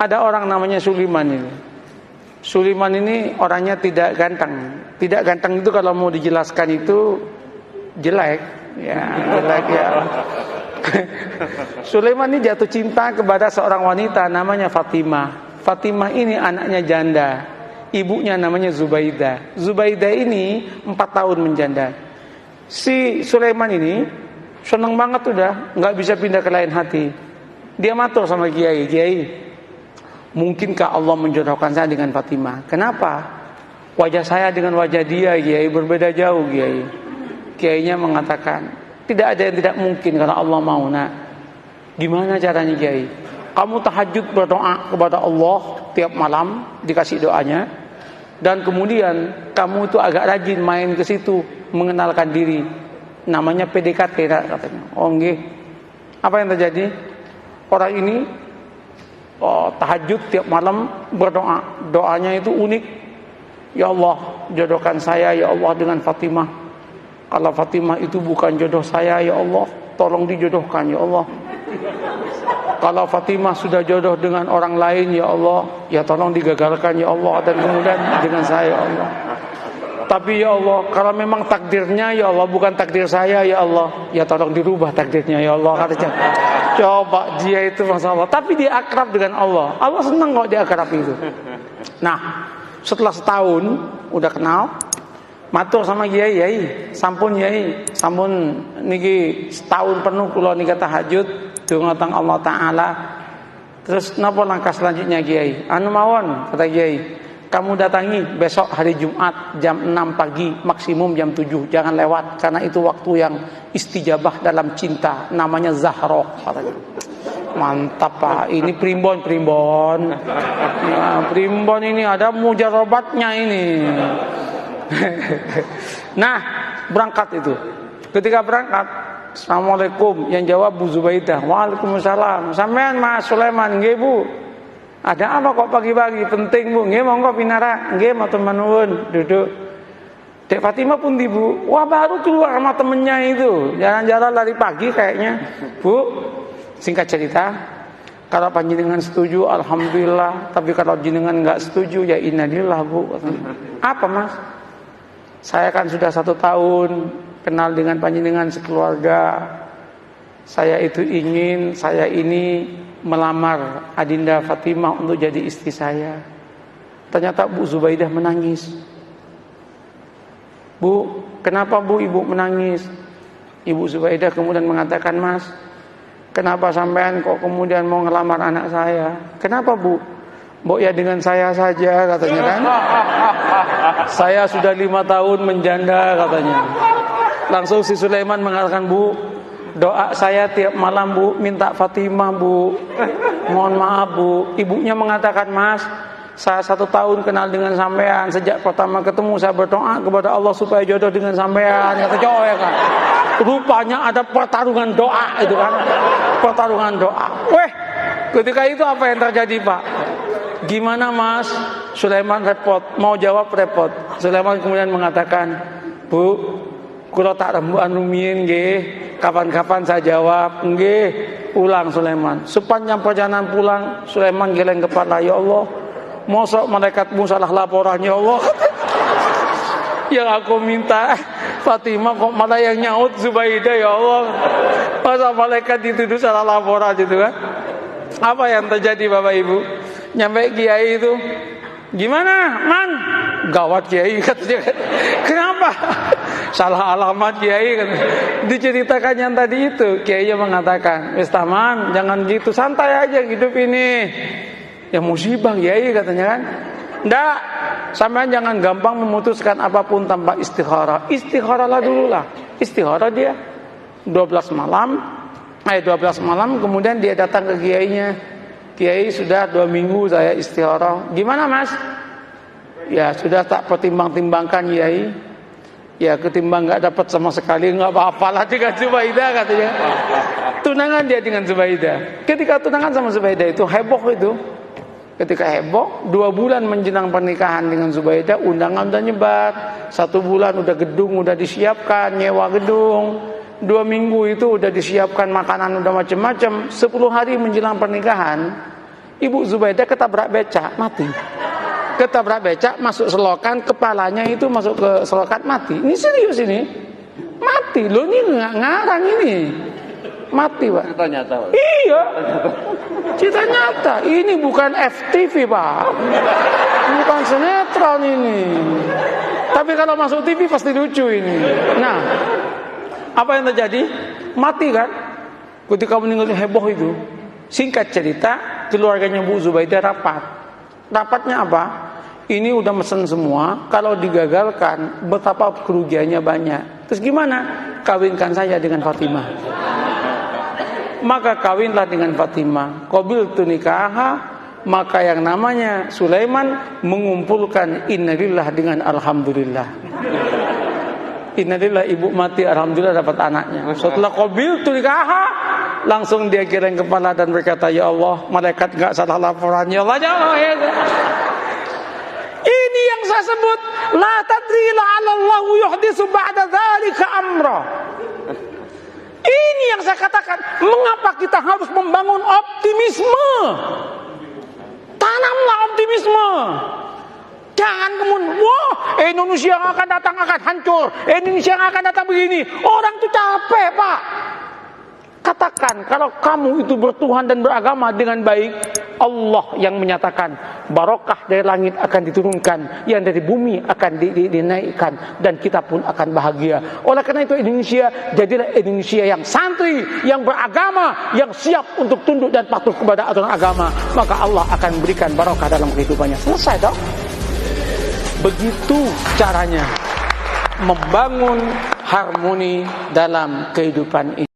Ada orang namanya Sulaiman ini. Sulaiman ini orangnya tidak ganteng. Tidak ganteng itu kalau mau dijelaskan itu jelek, ya jelek ya. Sulaiman ini jatuh cinta kepada seorang wanita namanya Fatimah. Fatimah ini anaknya janda. Ibunya namanya Zubaidah. Zubaidah ini 4 tahun menjanda. Si Sulaiman ini senang banget udah, nggak bisa pindah ke lain hati. Dia matur sama Kiai, Kiai, mungkinkah Allah menjodohkan saya dengan Fatimah? Kenapa? Wajah saya dengan wajah dia, Kiai, berbeda jauh, Kiai. Kiainya mengatakan, tidak ada yang tidak mungkin kalau Allah mau, nak. Gimana caranya, Kiai? Kamu tahajud berdoa kepada Allah tiap malam, dikasih doanya. Dan kemudian kamu itu agak rajin main ke situ, mengenalkan diri. Namanya PDKT, katanya. Oh, nggih. Apa yang terjadi? Orang ini tahajud tiap malam berdoa. Doanya itu unik. Ya Allah, jodohkan saya ya Allah dengan Fatimah. Kalau Fatimah itu bukan jodoh saya ya Allah, tolong dijodohkan ya Allah. Kalau Fatimah sudah jodoh dengan orang lain ya Allah, ya tolong digagalkan ya Allah, dan kemudian dengan saya ya Allah. Tapi ya Allah, kalau memang takdirnya ya Allah bukan takdir saya ya Allah, ya tolong dirubah takdirnya ya Allah, katanya. Coba dia itu masalah, tapi dia akrab dengan Allah. Allah senang kok dia akrab itu. Nah, setelah setahun udah kenal, matur sama Kiai, Kiai, sampun Kiai, sampun niki setahun penuh kula nika tahajud donga teng Allah taala. Terus napa langkah selanjutnya Kiai? Anu mawon, kata Kiai, kamu datangi besok hari Jumat jam 6 pagi, maksimum jam 7, jangan lewat karena itu waktu yang istijabah dalam cinta, namanya Zahroh, katanya. Mantap Pak, ini primbon. Ya, primbon ini ada mujarobatnya ini. Nah, berangkat itu. Ketika berangkat, Assalamualaikum, yang jawab Bu Zubaidah. Waalaikumsalam. Sampean Mas Sulaiman, nggih Bu. Ada apa kok pagi-pagi? Penting Bu. Nggih monggo pinara. Nggih matur nuwun, duduk. Dek Fatimah pun di Bu. Wah, baru keluar sama temennya itu. Jalan-jalan lari pagi kayaknya. Bu, singkat cerita, kalau panjenengan setuju alhamdulillah, tapi kalau jenengan enggak setuju ya innalillah Bu. Apa Mas? Saya kan sudah 1 tahun kenal dengan panjenengan sekeluarga. Saya ini melamar Adinda Fatimah untuk jadi istri saya. Ternyata Bu Zubaidah menangis. Bu, kenapa Bu ibu menangis? Ibu Zubaidah kemudian mengatakan, Mas, kenapa sampean kok kemudian mau ngelamar anak saya? Kenapa Bu? Mbok ya dengan saya saja, katanya kan. Saya sudah 5 tahun menjanda, katanya. Langsung si Sulaiman mengatakan, Bu, doa saya tiap malam Bu, minta Fatimah Bu. Mohon maaf Bu. Ibunya mengatakan, Mas, saya 1 tahun kenal dengan sampean. Sejak pertama ketemu saya berdoa kepada Allah supaya jodoh dengan sampean. Kata cowok ya kan. Rupanya ada pertarungan doa itu kan. Pertarungan doa. Ketika itu apa yang terjadi Pak? Gimana Mas? Sulaiman repot, mau jawab repot. Sulaiman kemudian mengatakan, Bu, kula tak rembukan rumiyin nggih, kapan-kapan saya jawab. Nggih, ulang Sulaiman. Sepanjang perjalanan pulang, Sulaiman geleng kepala, ya Allah, mosok malaikatmu salah laporan ya Allah. Yang aku minta Fatimah kok malah yang nyaut Zubaidah ya Allah. Masa malaikat dituduh salah laporan gitu kan? Apa yang terjadi Bapak Ibu? Nyampe Kiai itu, gimana Man? Gawat Kiai katanya. Kenapa? Salah alamat Kiai katanya. Diceritakan yang tadi itu, Kiainya mengatakan, wis taman, jangan gitu, santai aja hidup ini. Ya musibah Kiai katanya kan. Nggak, sampean jangan gampang memutuskan apapun tanpa istikharah. Istikharahlah dulu lah. Istikharah dia 12 malam kemudian dia datang ke Kiainya. Kiai, sudah 2 minggu saya istikharah. Gimana Mas? Ya sudah tak pertimbang-timbangkan Kiai. Ya ketimbang nggak dapat sama sekali, nggak apa-apalah dengan Zubaidah katanya. Tunangan dia dengan Zubaidah. Ketika tunangan sama Zubaidah itu heboh itu. Ketika heboh, 2 bulan menjelang pernikahan dengan Zubaidah, undangan udah nyebar. 1 bulan udah gedung udah disiapkan, nyewa gedung. 2 minggu itu udah disiapkan makanan udah macam-macam. 10 hari menjelang pernikahan, Ibu Zubaidah ketabrak becak, mati. Ketabrak becak, masuk selokan, kepalanya itu masuk ke selokan, mati. Ini serius ini. Mati. Loh ini nggak ngarang ini. Mati, Pak. Cerita nyata, Pak. Iya. Cerita nyata. Ini bukan FTV, Pak. Bukan sinetron ini. Tapi kalau masuk TV pasti lucu ini. Nah, apa yang terjadi? Mati kan? Ketika meninggal heboh itu. Singkat cerita, keluarganya Bu Zubaidah rapat. Rapatnya apa? Ini udah mesen semua. Kalau digagalkan, betapa kerugiannya banyak. Terus gimana? Kawinkan saya dengan Fatimah. Maka kawinlah dengan Fatimah. Qabiltu nikaha. Maka yang namanya Sulaiman mengumpulkan innalillah dengan alhamdulillah. Innalillah, ibu mati, alhamdulillah dapat anaknya. Setelah qabiltu nikaha, langsung dia geleng kepala dan berkata, ya Allah, malaikat enggak salah laporan. Ya Allah, ya Allah. Ini yang saya sebut la tadri la'allahu yuhdisu ba'da dzalika amra. Ini yang saya katakan, mengapa kita harus membangun optimisme? Tanamlah optimisme. Jangan kemudian, wah, Indonesia yang akan datang akan hancur, Indonesia yang akan datang begini. Orang itu capek, Pak. Katakan, kalau kamu itu bertuhan dan beragama dengan baik, Allah yang menyatakan barokah dari langit akan diturunkan, yang dari bumi akan dinaikkan, dan kita pun akan bahagia. Oleh karena itu Indonesia jadilah Indonesia yang santri, yang beragama, yang siap untuk tunduk dan patuh kepada aturan agama. Maka Allah akan memberikan barokah dalam kehidupannya. Selesai dong. Begitu caranya membangun harmoni dalam kehidupan ini.